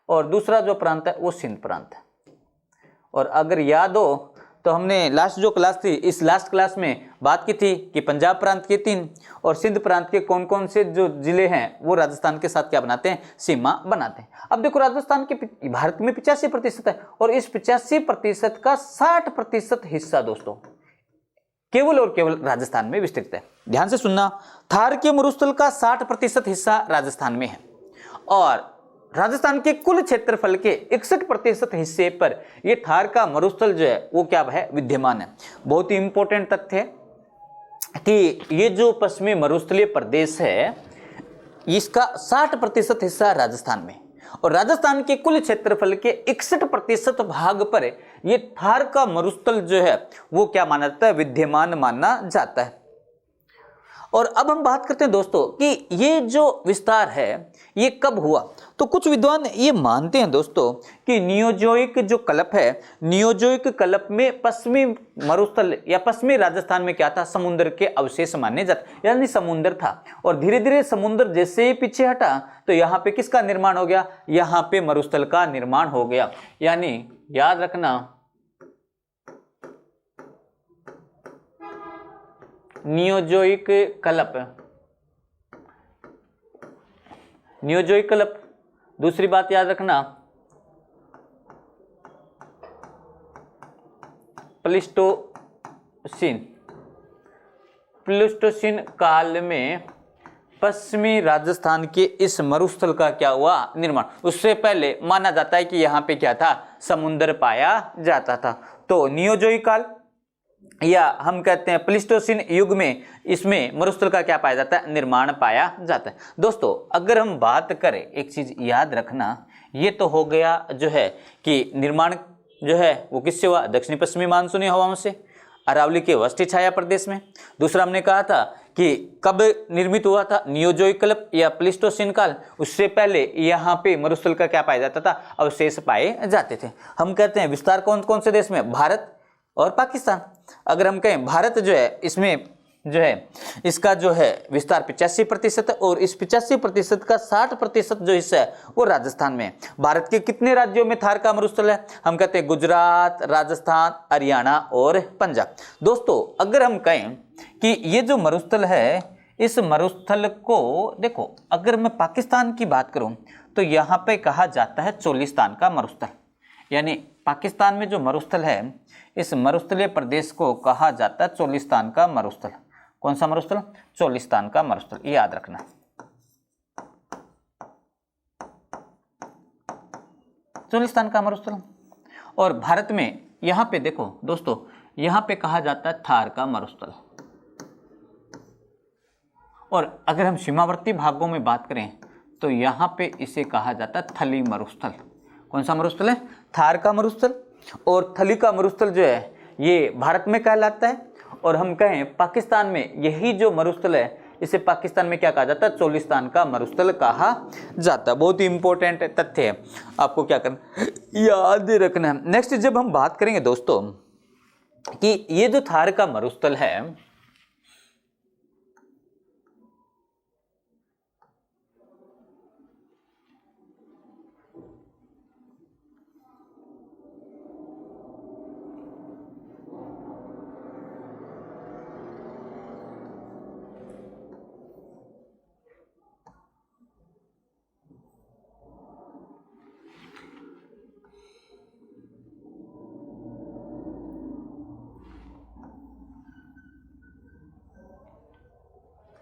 A: और दूसरा जो प्रांत है वो सिंध प्रांत है। और अगर याद हो तो हमने लास्ट जो क्लास थी, इस लास्ट क्लास में बात की थी कि पंजाब प्रांत के 3 और सिंध प्रांत के कौन कौन से जो जिले हैं वो राजस्थान के साथ क्या बनाते हैं, सीमा बनाते हैं। अब देखो राजस्थान के भारत में 85% है और इस 85% का 60% हिस्सा दोस्तों केवल और केवल राजस्थान में विस्तृत है। ध्यान से सुनना, थार के मरुस्थल का 60% हिस्सा राजस्थान में है और राजस्थान के कुल क्षेत्रफल के 61% हिस्से पर यह थार का मरुस्थल जो है वो क्या है, विद्यमान है। बहुत ही इंपॉर्टेंट तथ्य है कि ये जो पश्चिमी मरुस्थलीय प्रदेश है इसका 60% हिस्सा राजस्थान में और राजस्थान के कुल क्षेत्रफल के 61% भाग पर यह थार का मरुस्थल जो है वो क्या माना जाता है, विद्यमान माना जाता है। और अब हम बात करते हैं दोस्तों कि ये जो विस्तार है ये कब हुआ, तो कुछ विद्वान ये मानते हैं दोस्तों कि नियोजोइक जो कल्प है, नियोजोइक कल्प में पश्चिमी मरुस्थल या पश्चिमी राजस्थान में क्या था, समुद्र के अवशेष माने जाते, यानी समुद्र था और धीरे धीरे समुद्र जैसे ही पीछे हटा तो यहाँ पे किसका निर्माण हो गया, यहाँ पे मरुस्थल का निर्माण हो गया। यानी याद रखना नियोजोइक कल्प, नियोजोइक कल्प। दूसरी बात याद रखना प्लीस्टोसीन, प्लीस्टोसीन काल में पश्चिमी राजस्थान के इस मरुस्थल का क्या हुआ, निर्माण। उससे पहले माना जाता है कि यहाँ पे क्या था, समुद्र पाया जाता था। तो नियोजोइक काल या हम कहते हैं प्लीस्टोसीन युग में इसमें मरुस्थल का क्या पाया जाता है, निर्माण पाया जाता है। दोस्तों अगर हम बात करें, एक चीज याद रखना, ये तो हो गया जो है कि निर्माण जो है वो किससे हुआ, दक्षिणी पश्चिमी मानसूनी हवाओं से, अरावली के वष्टी छाया प्रदेश में। दूसरा हमने कहा था कि कब निर्मित हुआ था, नियोजोइक कल्प या प्लीस्टोसीन काल, उससे पहले यहाँ पे मरुस्थल का क्या पाया जाता था, अवशेष पाए जाते थे। हम कहते हैं विस्तार कौन कौन से देश में, भारत और पाकिस्तान। अगर हम कहें भारत जो है इसमें जो है इसका जो है विस्तार 85% है और इस 85% का 60% जो हिस्सा है वो राजस्थान में है। भारत के कितने राज्यों में थार का मरुस्थल है, हम कहते हैं गुजरात, राजस्थान, हरियाणा और पंजाब। दोस्तों अगर हम कहें कि ये जो मरुस्थल है इस मरुस्थल को देखो, अगर मैं पाकिस्तान की बात करूं तो यहाँ पे कहा जाता है चोलिस्तान का मरुस्थल, यानी पाकिस्तान में जो मरुस्थल है इस मरुस्थलीय प्रदेश को कहा जाता है चोलिस्तान का मरुस्थल। कौन सा मरुस्थल, चोलिस्तान का मरुस्थल, याद रखना। चोलिस्तान का मरुस्थल। और भारत में यहां पे देखो दोस्तों, यहां पे कहा जाता है थार का मरुस्थल। और अगर हम सीमावर्ती भागों में बात करें तो यहां पे इसे कहा जाता है थली मरुस्थल। कौन सा मरुस्थल है? थार का मरुस्थल। और थली का मरुस्थल जो है ये भारत में कहलाता है। और हम कहें पाकिस्तान में यही जो मरुस्थल है इसे पाकिस्तान में क्या कहा जाता है? चोलिस्तान का मरुस्थल कहा जाता है। बहुत ही इंपॉर्टेंट तथ्य है, आपको क्या करना, याद रखना है। नेक्स्ट जब हम बात करेंगे दोस्तों कि ये जो थार का मरुस्थल है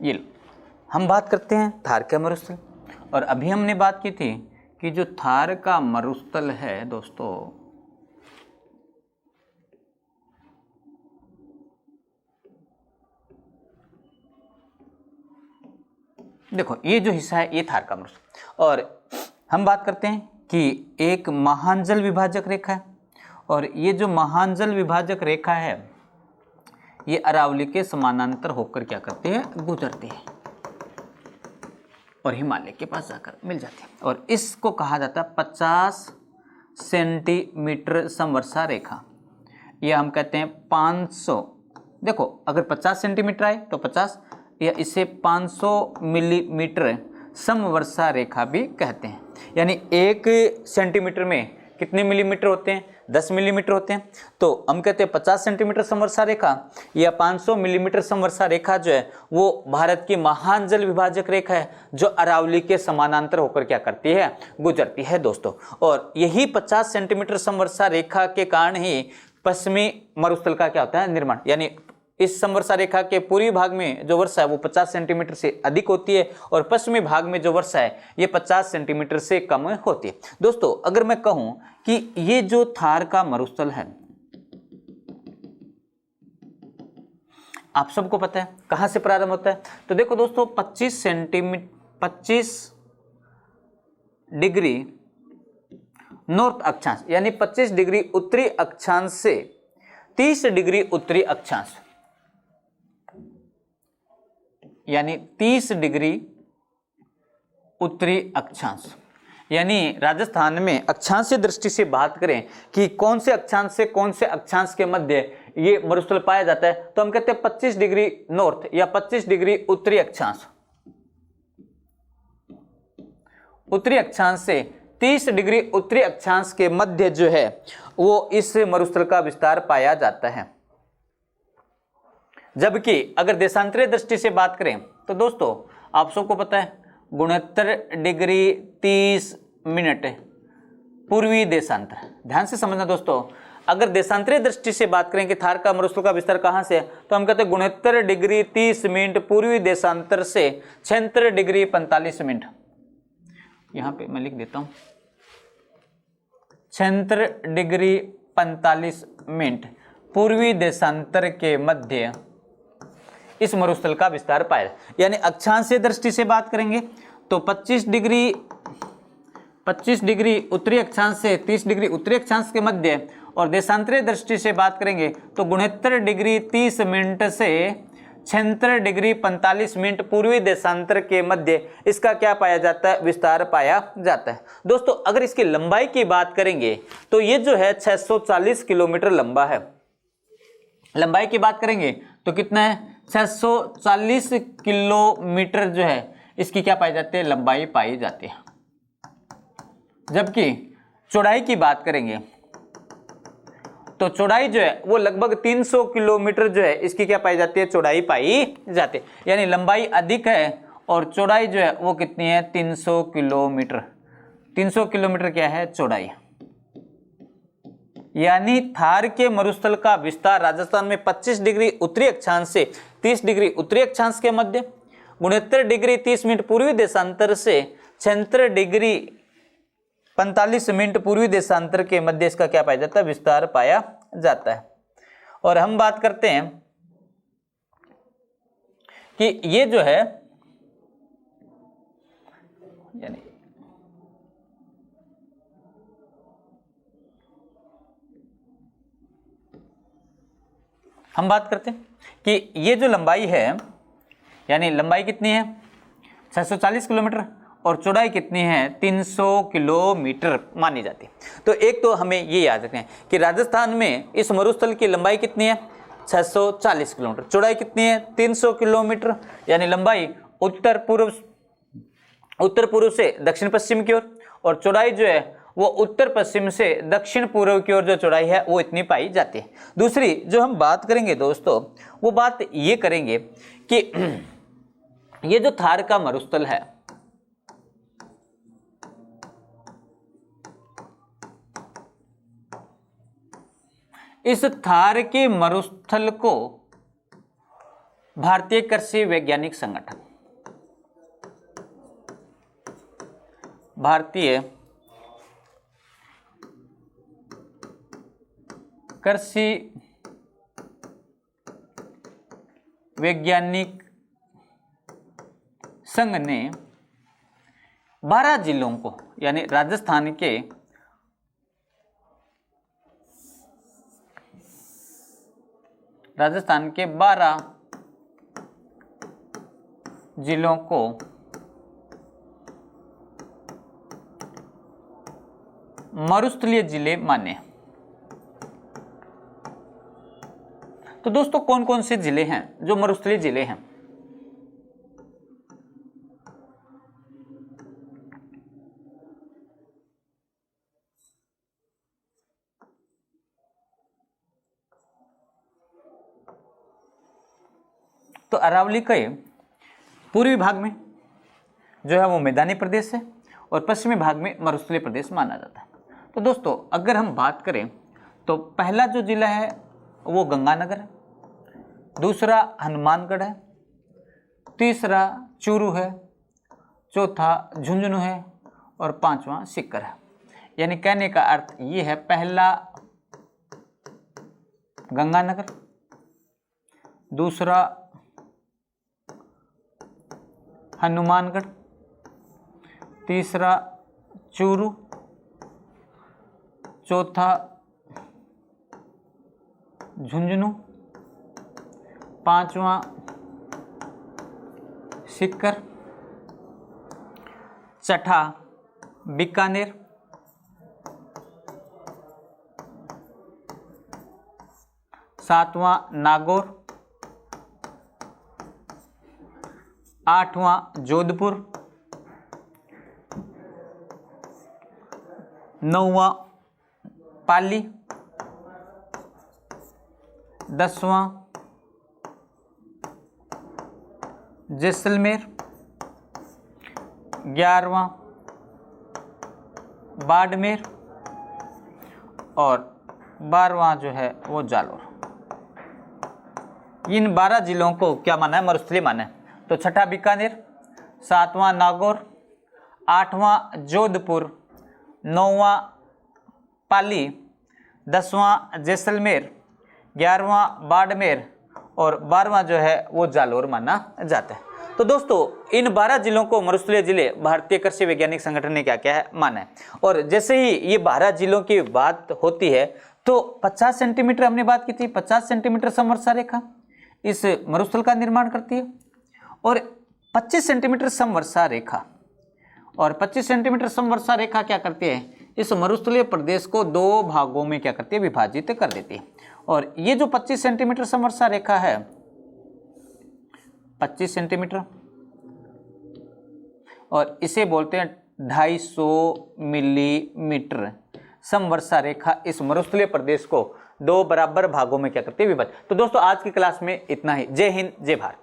A: ये लो, हम बात करते हैं थार का मरुस्थल। और अभी हमने बात की थी कि जो थार का मरुस्थल है दोस्तों, देखो ये जो हिस्सा है ये थार का मरुस्थल। और हम बात करते हैं कि एक महान जल विभाजक रेखा है। और ये जो महान जल विभाजक रेखा है ये अरावली के समानांतर होकर क्या करती है? गुजरती है और हिमालय के पास जाकर मिल जाती है। और इसको कहा जाता है 50 सेंटीमीटर समवर्षा रेखा। ये हम कहते हैं 500, देखो अगर 50 सेंटीमीटर आए तो 50, या इसे 500 मिलीमीटर समवर्षा रेखा भी कहते हैं। यानी 1 सेंटीमीटर में कितने मिलीमीटर होते हैं? 10 मिलीमीटर होते हैं। तो हम कहते हैं 50 सेंटीमीटर समवर्षा रेखा या 500 मिलीमीटर समवर्षा रेखा जो है वो भारत की महान जल विभाजक रेखा है जो अरावली के समानांतर होकर क्या करती है? गुजरती है दोस्तों। और यही 50 सेंटीमीटर समवर्षा रेखा के कारण ही पश्चिमी मरुस्थल का क्या होता है? निर्माण। यानी इस समवर्षा रेखा के पूर्वी भाग में जो वर्षा है वो 50 सेंटीमीटर से अधिक होती है और पश्चिमी भाग में जो वर्षा है ये 50 सेंटीमीटर से कम होती है। दोस्तों अगर मैं कहूं कि ये जो थार का मरुस्थल है, आप सबको पता है कहां से प्रारंभ होता है? तो देखो दोस्तों 25 डिग्री नॉर्थ अक्षांश यानी 25 डिग्री उत्तरी अक्षांश से 30 डिग्री उत्तरी अक्षांश, यानी 30 डिग्री उत्तरी अक्षांश, यानी राजस्थान में अक्षांशीय दृष्टि से बात करें कि कौन से अक्षांश से कौन से अक्षांश के मध्य ये मरुस्थल पाया जाता है तो हम कहते हैं 25 डिग्री नॉर्थ या 25 डिग्री उत्तरी अक्षांश। उत्तरी अक्षांश से 30 डिग्री उत्तरी अक्षांश के मध्य जो है वो इस मरुस्थल का विस्तार पाया जाता है। जबकि अगर देशांतरीय दृष्टि से बात करें तो दोस्तों आप सबको पता है 69 डिग्री 30 मिनट पूर्वी देशांतर। ध्यान से समझना दोस्तों, अगर देशांतरीय दृष्टि से बात करें कि थार का मरुस्थल का विस्तार कहां से है तो हम कहते हैं 69 डिग्री 30 मिनट पूर्वी देशांतर से 76 डिग्री 45 मिनट। यहां पे मैं लिख देता हूं 76 डिग्री 45 मिनट पूर्वी देशांतर के मध्य इस मरुस्थल का विस्तार पाया। यानी अक्षांशीय दृष्टि से बात करेंगे तो 25 डिग्री उत्तरी अक्षांश से 30 डिग्री उत्तरी अक्षांश के मध्य, और देशांतरीय दृष्टि से बात करेंगे तो 69 डिग्री 30 मिनट से 76 डिग्री 45 मिनट पूर्वी देशांतर के मध्य इसका क्या पाया जाता है? विस्तार पाया जाता है। दोस्तों अगर इसकी लंबाई की बात करेंगे तो ये जो है 640 किलोमीटर लंबा है। लंबाई की बात करेंगे तो कितना है? 640 किलोमीटर जो है इसकी क्या पाई जाती है? लंबाई पाई जाती है। जबकि चौड़ाई की बात करेंगे तो चौड़ाई जो है वो लगभग 300 किलोमीटर जो है इसकी क्या पाई जाती है? चौड़ाई पाई जाती है। यानी लंबाई अधिक है और चौड़ाई जो है वो कितनी है? 300 किलोमीटर। 300 किलोमीटर क्या है? चौड़ाई। यानी थार के मरुस्थल का विस्तार राजस्थान में 25 डिग्री उत्तरी अक्षांश से 30 डिग्री उत्तरी अक्षांश के मध्य, 69 डिग्री 30 मिनट पूर्वी देशांतर से 76 डिग्री 45 मिनट पूर्वी देशांतर के मध्य इसका क्या पाया जाता है? विस्तार पाया जाता है। और हम बात करते हैं कि ये जो है यानी हम बात करते हैं कि ये जो लंबाई है, यानी लंबाई कितनी है 640 किलोमीटर और चौड़ाई कितनी है 300 किलोमीटर मानी जाती है। तो एक तो हमें ये याद रखें कि राजस्थान में इस मरुस्थल की लंबाई कितनी है 640 किलोमीटर, चौड़ाई कितनी है 300 किलोमीटर, यानी लंबाई उत्तर पूर्व से दक्षिण पश्चिम की ओर, और चौड़ाई जो है वो उत्तर पश्चिम से दक्षिण पूर्व की ओर जो चौड़ाई है वो इतनी पाई जाती है। दूसरी जो हम बात करेंगे दोस्तों, वो बात ये करेंगे कि ये जो थार का मरुस्थल है, इस थार के मरुस्थल को भारतीय कृषि वैज्ञानिक संगठन, भारतीय कृषि वैज्ञानिक संघ ने 12 जिलों को, यानी राजस्थान के 12 जिलों को मरुस्थलीय जिले माने। तो दोस्तों कौन कौन से जिले हैं जो मरुस्थलीय जिले हैं? तो अरावली के पूर्वी भाग में जो है वो मैदानी प्रदेश है और पश्चिमी भाग में मरुस्थलीय प्रदेश माना जाता है। तो दोस्तों अगर हम बात करें तो पहला जो जिला है वो गंगानगर है, दूसरा हनुमानगढ़ है, तीसरा चूरू है, चौथा झुंझुनू है और पांचवा सीकर है। यानी कहने का अर्थ ये है, पहला गंगानगर, दूसरा हनुमानगढ़, तीसरा चूरू, चौथा झुंझुनू, पांचवा सीकर, छठा बीकानेर, सातवां नागौर, आठवां जोधपुर, नौवां पाली, 10वां जैसलमेर, 11वां बाड़मेर और 12वां जो है वो जालोर। इन 12 जिलों को क्या माना है? मरुस्थलीय माना है। तो छठा बीकानेर, सातवां नागौर, आठवां जोधपुर, नौवां पाली, 10वां जैसलमेर, 11वां बाड़मेर और 12वां जो है वो जालोर माना जाता है। तो दोस्तों इन 12 जिलों को मरुस्थलीय जिले भारतीय कृषि वैज्ञानिक संगठन ने क्या क्या है माना है। और जैसे ही ये 12 जिलों की बात होती है तो 50 सेंटीमीटर हमने बात की थी, 50 सेंटीमीटर समवर्षा रेखा इस मरुस्थल का निर्माण करती है और 25 सेंटीमीटर समवर्षा रेखा, और 25 सेंटीमीटर समवर्षा रेखा क्या करती है? इस मरुस्थलीय प्रदेश को 2 भागों में क्या करती है? विभाजित कर देती है। और ये जो 25 सेंटीमीटर समवर्षा रेखा है, 25 सेंटीमीटर, और इसे बोलते हैं 250 मिलीमीटर समवर्षा रेखा इस मरुस्थलीय प्रदेश को 2 बराबर भागों में क्या करती है? विभाजित। तो दोस्तों आज की क्लास में इतना ही। जय हिंद, जय भारत।